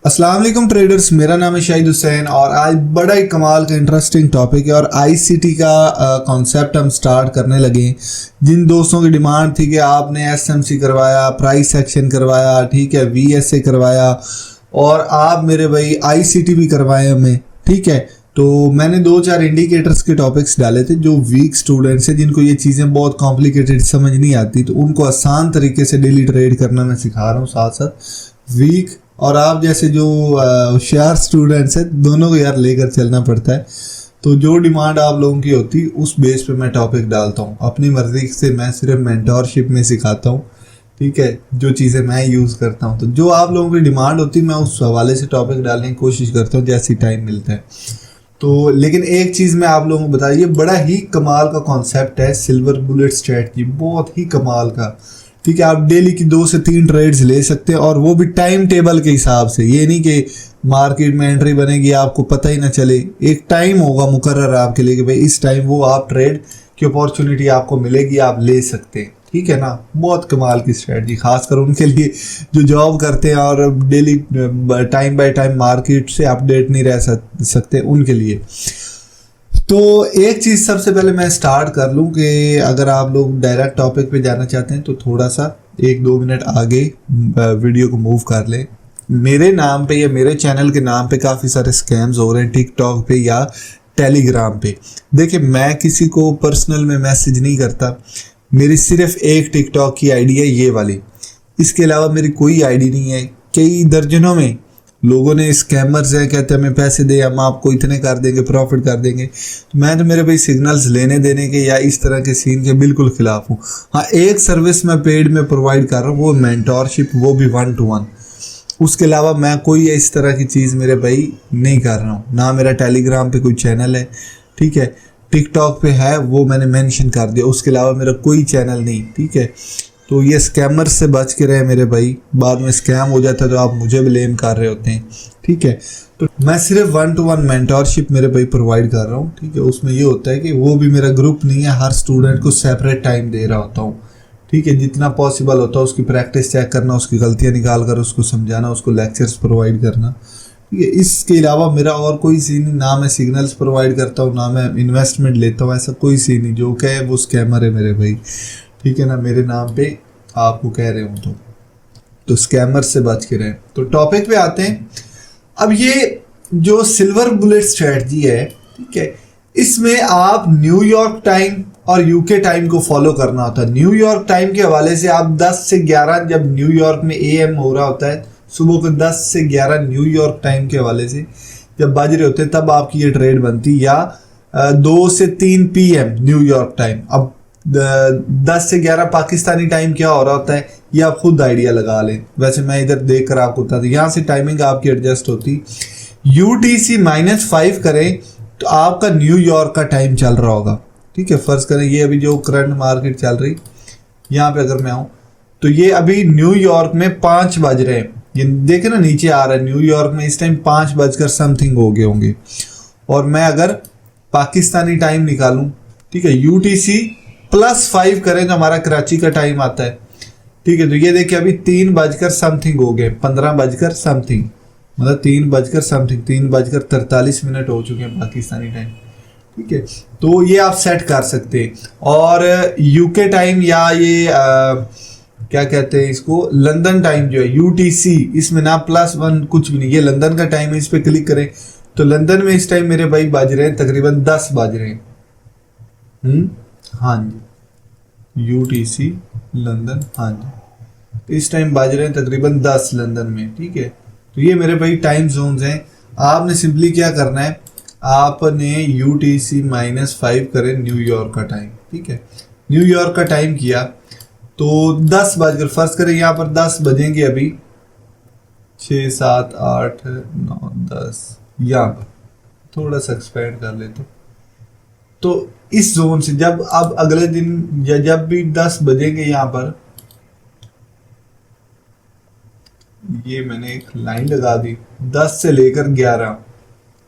अस्सलाम वालेकुम ट्रेडर्स, मेरा नाम है शाहिद हुसैन और आज बड़ा ही कमाल का इंटरेस्टिंग टॉपिक है और आईसीटी का कॉन्सेप्ट हम स्टार्ट करने लगे हैं। जिन दोस्तों की डिमांड थी कि आपने एसएमसी करवाया, प्राइस एक्शन करवाया, ठीक है, वीएसए करवाया और आप मेरे भाई आईसीटी भी करवाए हमें, ठीक है। तो मैंने 2-4 इंडिकेटर्स के टॉपिक्स डाले थे जो वीक स्टूडेंट्स हैं, जिनको ये चीज़ें बहुत कॉम्प्लिकेटेड समझ नहीं आती, तो उनको आसान तरीके से डेली ट्रेड करना मैं सिखा रहा हूँ। साथ साथ वीक और आप जैसे जो होशियार स्टूडेंट्स हैं, दोनों को यार लेकर चलना पड़ता है। तो जो डिमांड आप लोगों की होती उस बेस पे मैं टॉपिक डालता हूँ। अपनी मर्जी से मैं सिर्फ मेंटोरशिप में सिखाता हूँ, ठीक है, जो चीज़ें मैं यूज़ करता हूँ। तो जो आप लोगों की डिमांड होती है मैं उस हवाले से टॉपिक डालने की कोशिश करता हूँ जैसी टाइम मिलता है। तो लेकिन एक चीज़ मैं आप लोगों को बता, ये बड़ा ही कमाल का कॉन्सेप्ट है सिल्वर बुलेट स्ट्रैटेजी, बहुत ही कमाल का, ठीक है। आप डेली की 2 से 3 ट्रेड्स ले सकते हैं और वो भी टाइम टेबल के हिसाब से। ये नहीं कि मार्केट में एंट्री बनेगी आपको पता ही ना चले, एक टाइम होगा मुकर्रर आपके लिए कि भाई इस टाइम वो आप ट्रेड की अपॉर्चुनिटी आपको मिलेगी, आप ले सकते हैं, ठीक है ना। बहुत कमाल की स्ट्रेटजी, खासकर उनके लिए जो जॉब करते हैं और daily time by time market से अपडेट नहीं रह सकते, उनके लिए। तो एक चीज़ सबसे पहले मैं स्टार्ट कर लूँ कि अगर आप लोग डायरेक्ट टॉपिक पे जाना चाहते हैं तो थोड़ा सा 1-2 मिनट आगे वीडियो को मूव कर लें। मेरे नाम पे या मेरे चैनल के नाम पे काफ़ी सारे स्कैम्स हो रहे हैं टिकटॉक पे या टेलीग्राम पे। देखिए, मैं किसी को पर्सनल में मैसेज नहीं करता, मेरी सिर्फ एक टिकटॉक की आईडी है, ये वाली। इसके अलावा मेरी कोई आईडी नहीं है। कई दर्जनों में लोगों ने स्कैमर्स हैं, कहते हैं हमें पैसे दे, हम आपको इतने कर देंगे, प्रॉफिट कर देंगे। तो मैं तो मेरे भाई सिग्नल्स लेने देने के या इस तरह के सीन के बिल्कुल खिलाफ हूँ। हाँ, एक सर्विस मैं पेड में प्रोवाइड कर रहा हूँ, वो मेंटोरशिप, वो भी 1 to 1। उसके अलावा मैं कोई इस तरह की चीज़ मेरे भाई नहीं कर रहा हूँ। ना मेरा टेलीग्राम पे कोई चैनल है, ठीक है, टिकटॉक पे है, वो मैंने मेंशन कर दिया। उसके अलावा मेरा कोई चैनल नहीं, ठीक है। तो ये स्कैमर्स से बच के रहे मेरे भाई, बाद में स्कैम हो जाता है तो आप मुझे ब्लेम कर रहे होते हैं, ठीक है। तो मैं सिर्फ 1 to 1 मेंटोरशिप मेरे भाई प्रोवाइड कर रहा हूँ, ठीक है। उसमें ये होता है कि वो भी मेरा ग्रुप नहीं है, हर स्टूडेंट को सेपरेट टाइम दे रहा होता हूँ, ठीक है। जितना पॉसिबल होता है उसकी प्रैक्टिस चेक करना, उसकी गलतियाँ निकाल कर उसको समझाना, उसको लेक्चर्स प्रोवाइड करना, ठीक है। इसके अलावा मेरा और कोई सीन नहीं, ना मैं सिग्नल्स प्रोवाइड करता हूँ, ना मैं इन्वेस्टमेंट लेता हूँ, ऐसा कोई सीन नहीं। जो कहे वो स्कैमर है मेरे भाई, ठीक है ना। मेरे नाम पे आपको कह रहे हूँ तो स्कैमर से बच के रहें। तो टॉपिक पे आते हैं। अब ये जो सिल्वर बुलेट स्ट्रेटजी है, ठीक है, इसमें आप न्यूयॉर्क टाइम और यूके टाइम को फॉलो करना होता है। न्यूयॉर्क टाइम के हवाले से आप 10 से 11, जब न्यूयॉर्क में AM हो रहा होता है, सुबह को 10 से 11 न्यूयॉर्क टाइम के हवाले से जब बज रहे होते हैं, तब आपकी ये ट्रेड बनती, या 2 से 3 PM न्यूयॉर्क टाइम। अब 10 से 11 पाकिस्तानी टाइम क्या हो रहा होता है, ये आप खुद आइडिया लगा लें। वैसे मैं इधर देख कर आपको बता दूं, यहाँ से टाइमिंग आपकी एडजस्ट होती। UTC -5 करें तो आपका न्यूयॉर्क का टाइम चल रहा होगा, ठीक है। फर्ज करें ये अभी जो करंट मार्केट चल रही, यहाँ पे अगर मैं आऊँ तो ये अभी न्यूयॉर्क में 5 बज रहे हैं। ये देखे ना, नीचे आ रहा है न्यूयॉर्क में इस टाइम 5 बजकर समथिंग हो गए होंगे। और मैं अगर पाकिस्तानी टाइम निकालूं, ठीक है, UTC +5 करें तो हमारा कराची का टाइम आता है, ठीक है। तो ये देखिए अभी 3 बजकर समथिंग हो गए, 15 बजकर समथिंग, मतलब 3 बजकर समथिंग, 3 बजकर 43 मिनट हो चुके हैं पाकिस्तानी टाइम, ठीक है। तो ये आप सेट कर सकते हैं। और यूके टाइम या ये क्या कहते हैं इसको, लंदन टाइम जो है UTC, इसमें ना +1 कुछ भी नहीं, ये लंदन का टाइम है। इस पर क्लिक करें तो लंदन में इस टाइम मेरे भाई बज रहे हैं तकरीबन 10 बज रहे हैं। हाँ जी, UTC लंदन, हाँ जी, इस टाइम बज रहे हैं तकरीबन 10 लंदन में, ठीक है। तो ये मेरे भाई टाइम जोन्स हैं। आपने सिंपली क्या करना है, आपने UTC -5 करें न्यूयॉर्क का टाइम, ठीक है। न्यूयॉर्क का टाइम किया तो 10 बजकर, फर्ज करें यहाँ पर 10 बजेंगे अभी, 6, 7, 8, 9, 10, यहाँ पर थोड़ा सा एक्सपेंड कर लेते। तो इस जोन से जब अब अगले दिन या जब भी 10 बजेंगे, यहाँ पर ये मैंने एक लाइन लगा दी 10 से लेकर 11।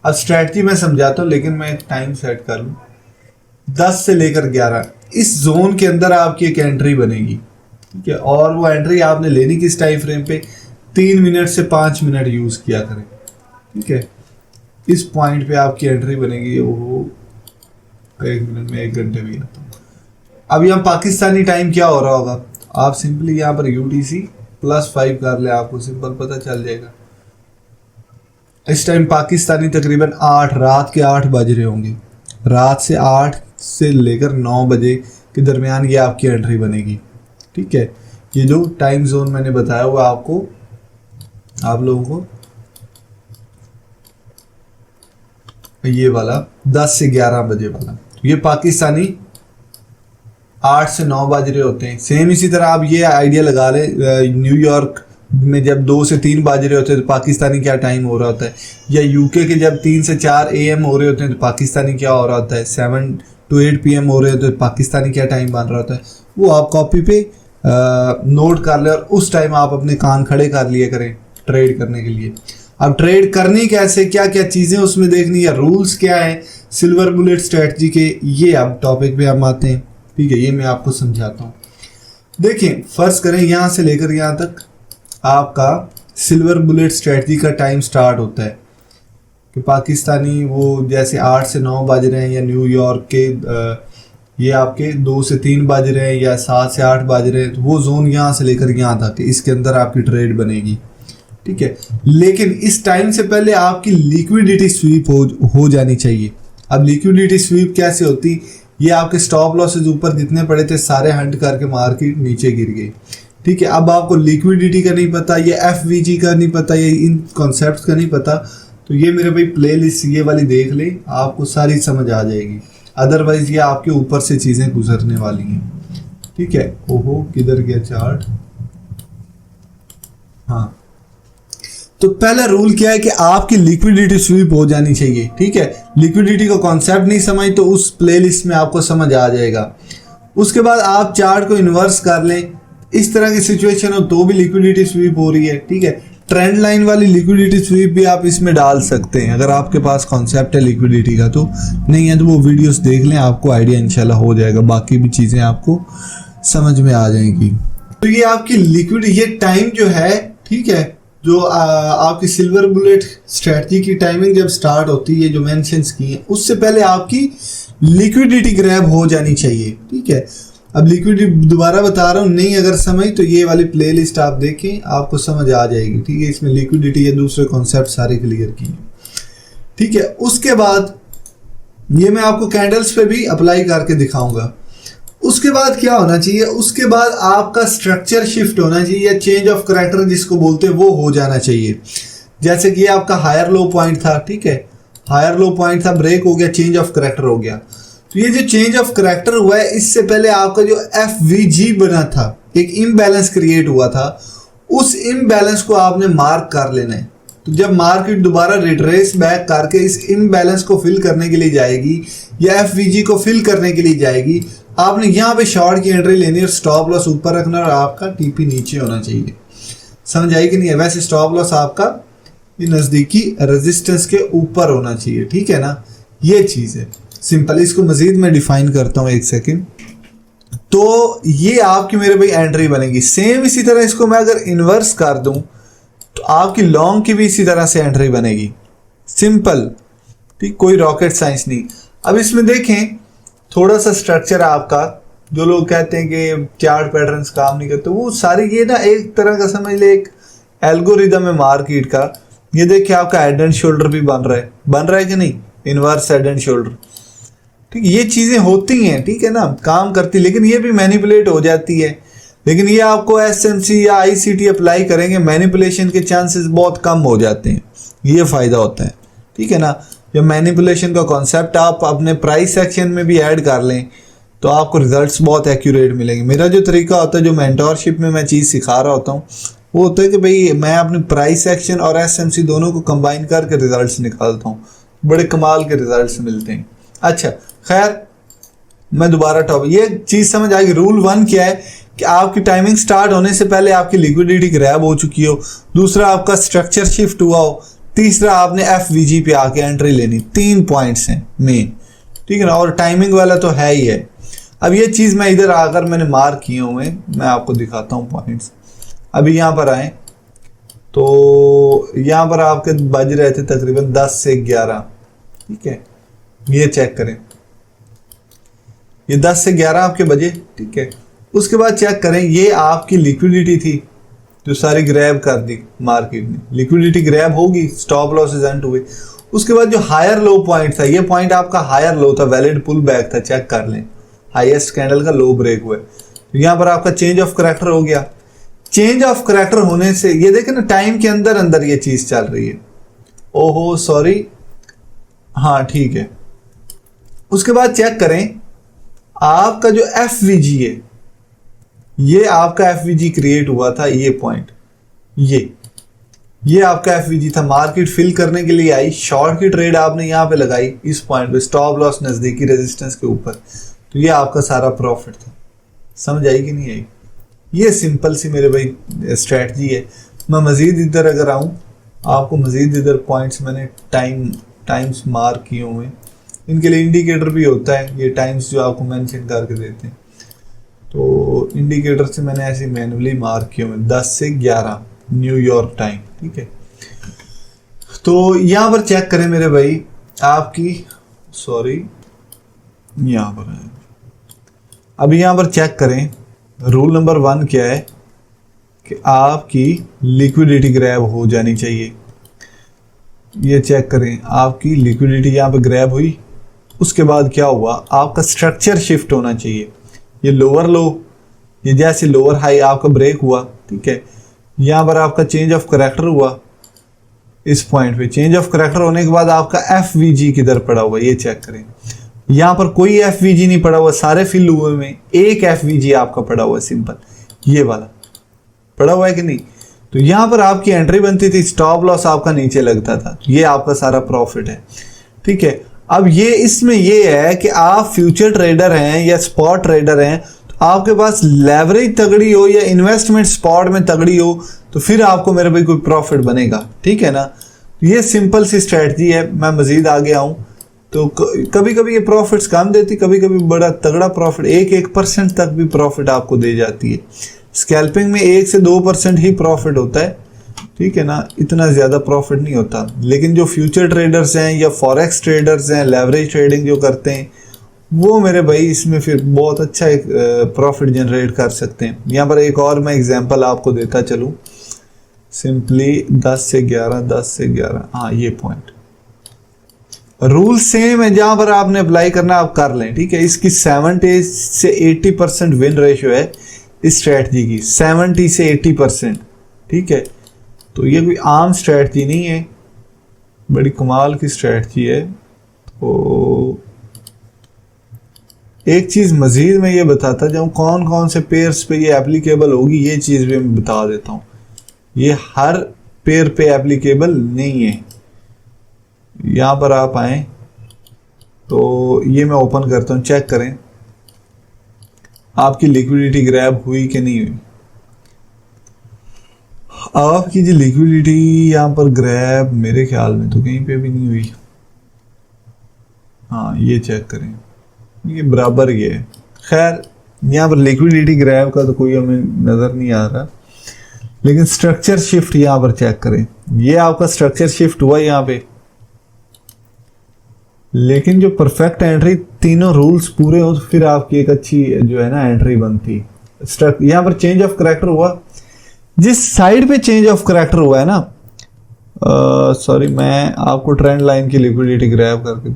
अब स्ट्रैटेजी मैं समझाता हूँ, लेकिन मैं एक टाइम सेट कर लूँ। 10 से लेकर 11 इस जोन के अंदर आपकी एक एंट्री बनेगी, ठीक है। और वो एंट्री आपने लेनी किस टाइम फ्रेम पे, 3 मिनट से 5 मिनट यूज किया करें, ठीक है। इस पॉइंट पे आपकी एंट्री बनेगी, वो 1 मिनट में 1 घंटे भी आता हूँ। अब यहाँ पाकिस्तानी टाइम क्या हो रहा होगा, आप सिंपली यहाँ पर UTC +5 कर ले, आपको सिंपल पता चल जाएगा। इस टाइम पाकिस्तानी तकरीबन रात के 8 बज रहे होंगे। रात से 8 से लेकर 9 बजे के दरमियान ये आपकी एंट्री बनेगी, ठीक है। ये जो टाइम जोन मैंने बताया हुआ आपको, आप लोगों को ये वाला 10 से 11 बजे वाला, ये पाकिस्तानी 8 से 9 बज रहे होते हैं। सेम इसी तरह आप ये आइडिया लगा ले, न्यूयॉर्क में जब 2 से 3 बज रहे होते हैं तो पाकिस्तानी क्या टाइम हो रहा होता है, या UK के जब 3 से 4 AM हो रहे होते हैं तो पाकिस्तानी क्या हो रहा होता है, 7 to 8 PM हो रहे होते हैं तो पाकिस्तानी क्या टाइम बन रहा होता है। वो आप कॉपी पे नोट कर ले और उस टाइम आप अपने कान खड़े कर लिए करें ट्रेड करने के लिए। अब ट्रेड करनी कैसे, क्या क्या चीज़ें उसमें देखनी है, रूल्स क्या है सिल्वर बुलेट स्ट्रेटजी के, ये अब टॉपिक पे हम आते हैं, ठीक है। ये मैं आपको समझाता हूँ। देखिए फर्ज करें यहाँ से लेकर यहाँ तक आपका सिल्वर बुलेट स्ट्रेटजी का टाइम स्टार्ट होता है कि पाकिस्तानी वो जैसे 8 से 9 बज रहे हैं, या न्यूयॉर्क के ये आपके 2 से 3 बज रहे हैं या 7 से 8 बज रहे हैं, तो वो जोन यहाँ से लेकर यहाँ तक इसके अंदर आपकी ट्रेड बनेगी, ठीक है। लेकिन इस टाइम से पहले आपकी लिक्विडिटी स्वीप हो जानी चाहिए। अब लिक्विडिटी स्वीप कैसे होती, ये आपके स्टॉप लॉसेज ऊपर जितने पड़े थे सारे हंट करके मार्केट नीचे गिर गई, ठीक है। अब आपको लिक्विडिटी का नहीं पता, ये FVG का नहीं पता, ये इन कॉन्सेप्ट्स का नहीं पता, तो ये मेरे भाई प्लेलिस्ट ये वाली देख ले, आपको सारी समझ आ जाएगी। अदरवाइज ये आपके ऊपर से चीज़ें गुजरने वाली हैं, ठीक है। ओहो किधर गया चार्ट, हाँ। तो पहला रूल क्या है कि आपकी लिक्विडिटी स्वीप हो जानी चाहिए, ठीक है। लिक्विडिटी का कॉन्सेप्ट नहीं समझ तो उस प्लेलिस्ट में आपको समझ आ जाएगा। उसके बाद आप चार्ट को इन्वर्स कर लें, इस तरह की सिचुएशन हो तो भी लिक्विडिटी स्वीप हो रही है, ठीक है। ट्रेंड लाइन वाली लिक्विडिटी स्वीप भी आप इसमें डाल सकते हैं अगर आपके पास कॉन्सेप्ट है लिक्विडिटी का, तो नहीं है तो वो वीडियोस देख लें, आपको आइडिया इंशाल्लाह हो जाएगा, बाकी भी चीज़ें आपको समझ में आ जाएंगी। तो ये आपकी लिक्विडिटी, ये टाइम जो है, ठीक है, जो आपकी सिल्वर बुलेट स्ट्रेटजी की टाइमिंग जब स्टार्ट होती है जो मेंशंस की है, उससे पहले आपकी लिक्विडिटी ग्रैब हो जानी चाहिए, ठीक है। अब लिक्विडिटी दोबारा बता रहा हूँ, नहीं अगर समझ तो ये वाली प्लेलिस्ट आप देखें, आपको समझ आ जाएगी, ठीक है। इसमें लिक्विडिटी या दूसरे कॉन्सेप्ट सारे क्लियर किए, ठीक है। उसके बाद ये मैं आपको कैंडल्स पे भी अप्लाई करके दिखाऊंगा। उसके बाद क्या होना चाहिए, उसके बाद आपका स्ट्रक्चर शिफ्ट होना चाहिए या चेंज ऑफ करैक्टर जिसको बोलते हैं वो हो जाना चाहिए। जैसे कि ये आपका हायर लो पॉइंट था, ठीक है, हायर लो पॉइंट था, ब्रेक हो गया, चेंज ऑफ करैक्टर हो गया। तो ये जो चेंज ऑफ करैक्टर हुआ है, इससे पहले आपका जो FVG बना था, एक इम्बैलेंस क्रिएट हुआ था, उस इम्बैलेंस को आपने मार्क कर लेना है। तो जब मार्केट दोबारा रिट्रेस बैक करके इस इम्बैलेंस को फिल करने के लिए जाएगी या FVG को फिल करने के लिए जाएगी, आपने यहाँ पे शॉर्ट की एंट्री लेनी है और स्टॉप लॉस ऊपर रखना और आपका TP नीचे होना चाहिए। समझ आई कि नहीं है? वैसे स्टॉप लॉस आपका नज़दीकी रेजिस्टेंस के ऊपर होना चाहिए, ठीक है ना। ये चीज़ है सिंपल, इसको मजीद मैं डिफाइन करता हूँ, एक सेकेंड। तो ये आपकी मेरे भाई एंट्री बनेगी। सेम इसी तरह इसको मैं अगर इन्वर्स कर दूं तो आपकी लॉन्ग की भी इसी तरह से एंट्री बनेगी, सिंपल, ठीक, कोई रॉकेट साइंस नहीं। अब इसमें देखें थोड़ा सा स्ट्रक्चर आपका, जो लोग कहते हैं कि चार्ट पैटर्न्स काम नहीं करते, वो सारी ये ना एक तरह का समझ ले एक एल्गोरिदम है मार्केट का। ये देखिए आपका हेड एंड शोल्डर भी बन रहा है कि नहीं, इनवर्स हेड एंड शोल्डर, ठीक, ये चीज़ें होती हैं, ठीक है ना, काम करती, लेकिन ये भी मैनिपुलेट हो जाती है। लेकिन ये आपको SMC या ICT अप्लाई करेंगे, मैनिपुलेशन के चांसेस बहुत कम हो जाते हैं, ये फ़ायदा होता है, ठीक है ना। जब मैनिपुलेशन का कॉन्सेप्ट आप अपने प्राइस सेक्शन में भी ऐड कर लें तो आपको रिजल्ट्स बहुत एक्यूरेट मिलेंगे। मेरा जो तरीका होता है, जो मेंटोरशिप में मैं चीज़ सिखा रहा होता हूँ, वो होता है कि भाई मैं अपने प्राइस सेक्शन और SMC दोनों को कंबाइन करके रिजल्ट्स निकालता हूँ, बड़े कमाल के रिजल्ट्स मिलते हैं। अच्छा खैर, मैं दोबारा टॉपिक, ये चीज़ समझ आएगी। रूल 1 क्या है कि आपकी टाइमिंग स्टार्ट होने से पहले आपकी लिक्विडिटी ग्रैब हो चुकी हो, दूसरा आपका स्ट्रक्चर शिफ्ट हुआ हो, तीसरा आपने FVG पे आके एंट्री लेनी। 3 पॉइंट्स हैं मेन, ठीक है ना, और टाइमिंग वाला तो है ही है। अब ये चीज़ मैं इधर आकर मैंने मार्क किए हुए, मैं आपको दिखाता हूँ पॉइंट्स। अभी यहाँ पर आए, तो यहाँ पर आपके बज रहे थे तकरीबन 10 से 11, ठीक है, ये चेक करें, ये 10 से 11 आपके बजे, ठीक है। उसके बाद चेक करें, ये आपकी लिक्विडिटी थी जो सारी ग्रैब कर दी मार्केट ने, लिक्विडिटी ग्रैब होगी, स्टॉप लॉसेस एंड हुए। उसके बाद जो हायर लो पॉइंट था, ये पॉइंट आपका हायर लो था, वैलिड पुल बैक था, चेक कर लें, हाईएस्ट कैंडल का लो ब्रेक हुआ है। तो यहाँ पर आपका चेंज ऑफ करैक्टर हो गया। चेंज ऑफ करैक्टर होने से ये देखें ना, टाइम के अंदर अंदर ये चीज चल रही है। ओहो सॉरी, हाँ ठीक है। उसके बाद चेक करें आपका जो एफवीजी है, ये आपका एफवीजी क्रिएट हुआ था, ये पॉइंट, ये आपका एफवीजी था। मार्केट फिल करने के लिए आई, शॉर्ट की ट्रेड आपने यहाँ पे लगाई इस पॉइंट पे, स्टॉप लॉस नजदीकी रेजिस्टेंस के ऊपर, तो ये आपका सारा प्रॉफिट था। समझ आई कि नहीं आई? ये सिंपल सी मेरे भाई स्ट्रैटेजी है। मैं मजीद इधर अगर आऊँ, आपको मजीद इधर पॉइंट्स मैंने टाइम्स मार्क किए हुए हैं, इनके लिए इंडिकेटर भी होता है, ये टाइम्स जो आपको मेंशन करके देते हैं, तो इंडिकेटर से मैंने ऐसे मैनुअली मार्क किए हुए 10 से 11 न्यूयॉर्क टाइम, ठीक है। तो यहाँ पर चेक करें मेरे भाई, आपकी सॉरी यहाँ पर है, अब यहाँ पर चेक करें, रूल नंबर 1 क्या है कि आपकी लिक्विडिटी ग्रैब हो जानी चाहिए। ये चेक करें, आपकी लिक्विडिटी यहाँ पे ग्रैब हुई, उसके बाद क्या हुआ, आपका स्ट्रक्चर शिफ्ट होना चाहिए। ये लोअर लो, ये जैसे लोअर हाई आपका ब्रेक हुआ, ठीक है, यहाँ पर आपका चेंज ऑफ करैक्टर हुआ, इस पॉइंट पे चेंज ऑफ करैक्टर होने के बाद आपका एफवीजी किधर पड़ा हुआ, ये चेक करें। यहाँ पर कोई एफवीजी नहीं पड़ा हुआ, सारे फिल हुए में एक एफवीजी आपका पड़ा हुआ है, सिंपल ये वाला पड़ा हुआ है कि नहीं। तो यहाँ पर आपकी एंट्री बनती थी, स्टॉप लॉस आपका नीचे लगता था, ये आपका सारा प्रॉफिट है, ठीक है। अब ये इसमें ये है कि आप फ्यूचर ट्रेडर हैं या स्पॉट ट्रेडर हैं, तो आपके पास लेवरेज तगड़ी हो या इन्वेस्टमेंट स्पॉट में तगड़ी हो, तो फिर आपको मेरे भाई कोई प्रॉफिट बनेगा, ठीक है ना। ये सिंपल सी स्ट्रेटजी है। मैं मजीद आगे आऊँ तो कभी कभी ये प्रॉफिट्स कम देती, कभी कभी बड़ा तगड़ा प्रॉफिट 1% तक भी प्रॉफिट आपको दे जाती है। स्कैल्पिंग में 1 से 2% ही प्रॉफिट होता है, ठीक है ना, इतना ज़्यादा प्रॉफिट नहीं होता। लेकिन जो फ्यूचर ट्रेडर्स हैं या फॉरेक्स ट्रेडर्स हैं, लेवरेज ट्रेडिंग जो करते हैं, वो मेरे भाई इसमें फिर बहुत अच्छा एक प्रॉफिट जनरेट कर सकते हैं। यहाँ पर एक और मैं एग्जांपल आपको देता चलूँ, सिंपली 10 से 11, हाँ ये पॉइंट, रूल सेम है, जहाँ पर आपने अप्लाई करना आप कर लें, ठीक है। इसकी 70 से 80% विन रेशियो है इस स्ट्रैटेजी की, 70 से 80%, ठीक है। तो ये कोई आम स्ट्रैटेजी नहीं है, बड़ी कमाल की स्ट्रैटेजी है। तो एक चीज़ मजीद मैं ये बताता जाऊँ, कौन कौन से पेयर्स पे ये एप्लीकेबल होगी, ये चीज़ भी मैं बता देता हूँ। ये हर पेयर पे एप्लीकेबल नहीं है। यहाँ पर आप आए तो ये मैं ओपन करता हूँ, चेक करें आपकी लिक्विडिटी ग्रैब हुई कि नहीं हुई। आपकी जो लिक्विडिटी यहाँ पर ग्रैब मेरे ख्याल में तो कहीं पे भी नहीं हुई। हाँ ये चेक करें, ये बराबर ये है। खैर यहाँ पर लिक्विडिटी ग्रैब का तो कोई हमें नज़र नहीं आ रहा, लेकिन स्ट्रक्चर शिफ्ट यहाँ पर चेक करें, ये आपका स्ट्रक्चर शिफ्ट हुआ यहाँ पे। लेकिन जो परफेक्ट एंट्री, तीनों रूल्स पूरे हो तो फिर आपकी एक अच्छी जो है ना एंट्री बनती। यहाँ पर चेंज ऑफ करैक्टर हुआ, जिस साइड पे चेंज ऑफ करैक्टर हुआ है ना, सॉरी मैं आपको ट्रेंड लाइन की लिक्विडिटी ग्रैब करके,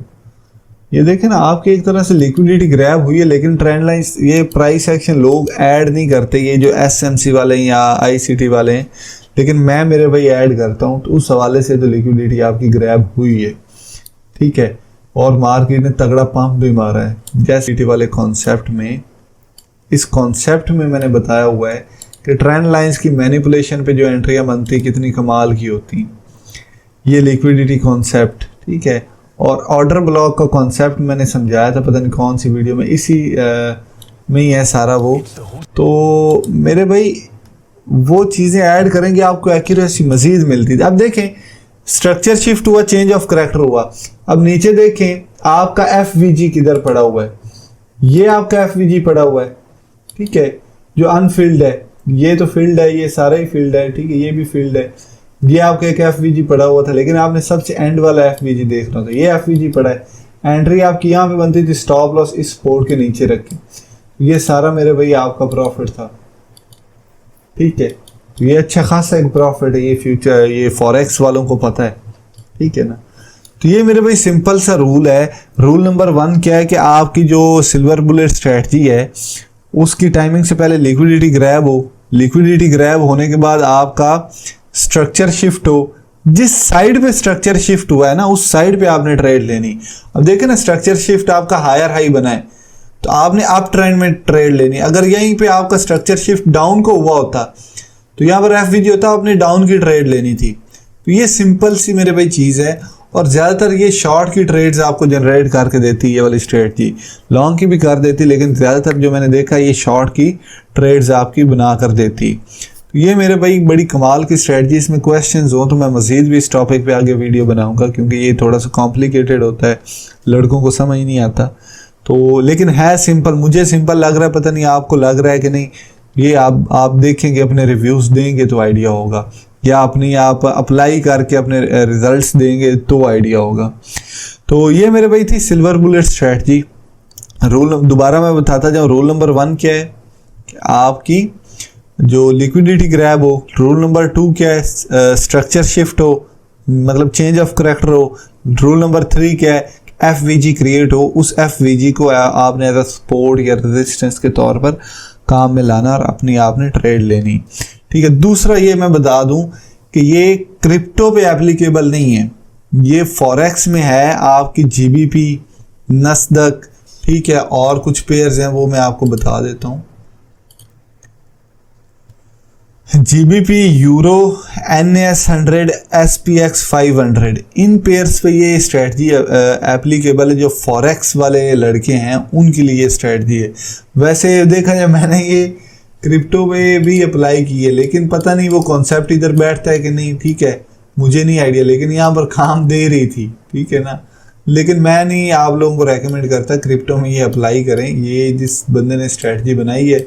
ये देखें ना, आपकी एक तरह से लिक्विडिटी ग्रैब हुई है, लेकिन ट्रेंड लाइन, ये प्राइस एक्शन लोग ऐड नहीं करते, ये जो एसएमसी वाले हैं या आईसीटी वाले हैं, लेकिन मैं मेरे भाई ऐड करता हूँ, तो उस हवाले से तो लिक्विडिटी आपकी ग्रैब हुई है, ठीक है। और मार्केट ने तगड़ा पंप भी मारा है, जैसे सीटी वाले कॉन्सेप्ट में, इस कॉन्सेप्ट में मैंने बताया हुआ है कि ट्रेंड लाइंस की मैनिपुलेशन पे जो एंट्रियां बनती कितनी कमाल की होती, ये लिक्विडिटी कॉन्सेप्ट, ठीक है। और ऑर्डर ब्लॉक का कॉन्सेप्ट मैंने समझाया था, पता नहीं कौन सी वीडियो में, इसी में ही है सारा वो। तो मेरे भाई वो चीज़ें ऐड करेंगे आपको एक्यूरेसी मजीद मिलती थी। अब देखें स्ट्रक्चर शिफ्ट हुआ, चेंज ऑफ करैक्टर हुआ। अब नीचे देखें आपका एफवीजी किधर पड़ा हुआ है, ये आपका एफवीजी पड़ा हुआ है, ठीक है, जो अनफिल्ड है, ये तो फील्ड है, ये सारा ही फील्ड है, ठीक है, ये भी फील्ड है। ये आपका एक FVG पड़ा हुआ था, लेकिन आपने सबसे एंड वाला FVG देखना था, ये FVG पड़ा है। एंट्री आपकी यहाँ पे बनती थी, स्टॉप लॉस इस सपोर्ट के नीचे रखी। ये सारा मेरे भाई आपका प्रॉफिट था, ठीक है। ये अच्छा खासा एक प्रॉफिट है, ये फ्यूचर, ये फॉरेक्स वालों को पता है, ठीक है ना। तो ये मेरे भाई सिंपल सा रूल है। रूल नंबर 1 क्या है कि आपकी जो सिल्वर बुलेट स्ट्रेटजी है उसकी टाइमिंग से पहले लिक्विडिटी ग्रैब हो, लिक्विडिटी ग्रैब होने के बाद आपका स्ट्रक्चर शिफ्ट हो। जिस साइड पे स्ट्रक्चर शिफ्ट हुआ है ना उस साइड पे आपने ट्रेड लेनी। अब देखें ना, स्ट्रक्चर शिफ्ट आपका हायर हाई बना है तो आपने अप ट्रेंड में ट्रेड लेनी। अगर यहीं पे आपका स्ट्रक्चर शिफ्ट डाउन को हुआ होता तो यहाँ पर FVG होता, आपने डाउन की ट्रेड लेनी थी। तो ये सिंपल सी मेरे भाई चीज़ है, और ज़्यादातर ये शॉर्ट की ट्रेड्स आपको जनरेट करके देती है ये वाली स्ट्रेटजी। लॉन्ग की भी कर देती, लेकिन ज़्यादातर जो मैंने देखा ये शॉर्ट की ट्रेड्स आपकी बना कर देती। तो ये मेरे भाई बड़ी कमाल की स्ट्रेटजी। इसमें क्वेश्चंस हो तो मैं मज़ीद भी इस टॉपिक पे आगे वीडियो बनाऊंगा, क्योंकि ये थोड़ा सा कॉम्प्लिकेटेड होता है, लड़कों को समझ नहीं आता। तो लेकिन है सिंपल, मुझे सिंपल लग रहा है, पता नहीं आपको लग रहा है कि नहीं। ये आप देखेंगे, अपने रिव्यूज़ देंगे तो आइडिया होगा, या अपनी आप अप्लाई करके अपने रिजल्ट्स देंगे तो आइडिया होगा। तो ये मेरे भाई थी सिल्वर बुलेट स्ट्रेटजी। रूल दोबारा मैं बताता जाऊँ, रूल नंबर 1 क्या है कि आपकी जो लिक्विडिटी ग्रैब हो। रूल नंबर 2 क्या है, स्ट्रक्चर शिफ्ट हो, मतलब चेंज ऑफ करेक्टर हो। रूल नंबर 3 क्या है, FVG क्रिएट हो, उस FVG को आपने एज सपोर्ट या रेजिस्टेंस के तौर पर काम में लाना और अपनी आपने ट्रेड लेनी, ठीक है। दूसरा ये मैं बता दूं कि ये क्रिप्टो पे एप्लीकेबल नहीं है, ये फॉरेक्स में है। आपकी GBP, नस्दक, ठीक है, और कुछ पेयर्स हैं वो मैं आपको बता देता हूँ। GBP, यूरो, NAS100, SPX 500, इन पेयर्स पे ये स्ट्रेटजी एप्लीकेबल है। जो फॉरेक्स वाले लड़के हैं उनके लिए ये स्ट्रेटजी है। वैसे देखा जाए मैंने ये क्रिप्टो पे भी अप्लाई की है, लेकिन पता नहीं वो कॉन्सेप्ट इधर बैठता है कि नहीं, ठीक है, मुझे नहीं आइडिया, लेकिन यहाँ पर काम दे रही थी, ठीक है ना। लेकिन मैं नहीं आप लोगों को रेकमेंड करता क्रिप्टो में ये अप्लाई करें। ये जिस बंदे ने स्ट्रेटजी बनाई है,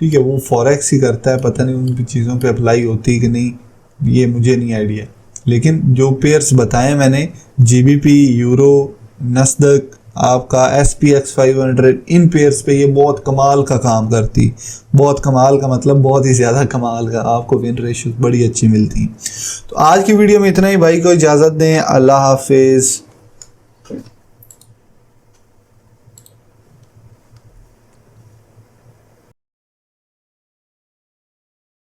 ठीक है, वो फॉरेक्स ही करता है, पता नहीं उन चीज़ों पे अप्लाई होती है कि नहीं, ये मुझे नहीं आइडिया। लेकिन जो पेयर्स बताए मैंने, GBP, यूरो, नस्दक, आपका SPX 500, इन पेयर्स पे ये बहुत कमाल का काम करती। बहुत कमाल का मतलब बहुत ही ज़्यादा कमाल का, आपको विन रेशियो बड़ी अच्छी मिलती। तो आज की वीडियो में इतना ही, भाई को इजाज़त दें, अल्लाह हाफिज़।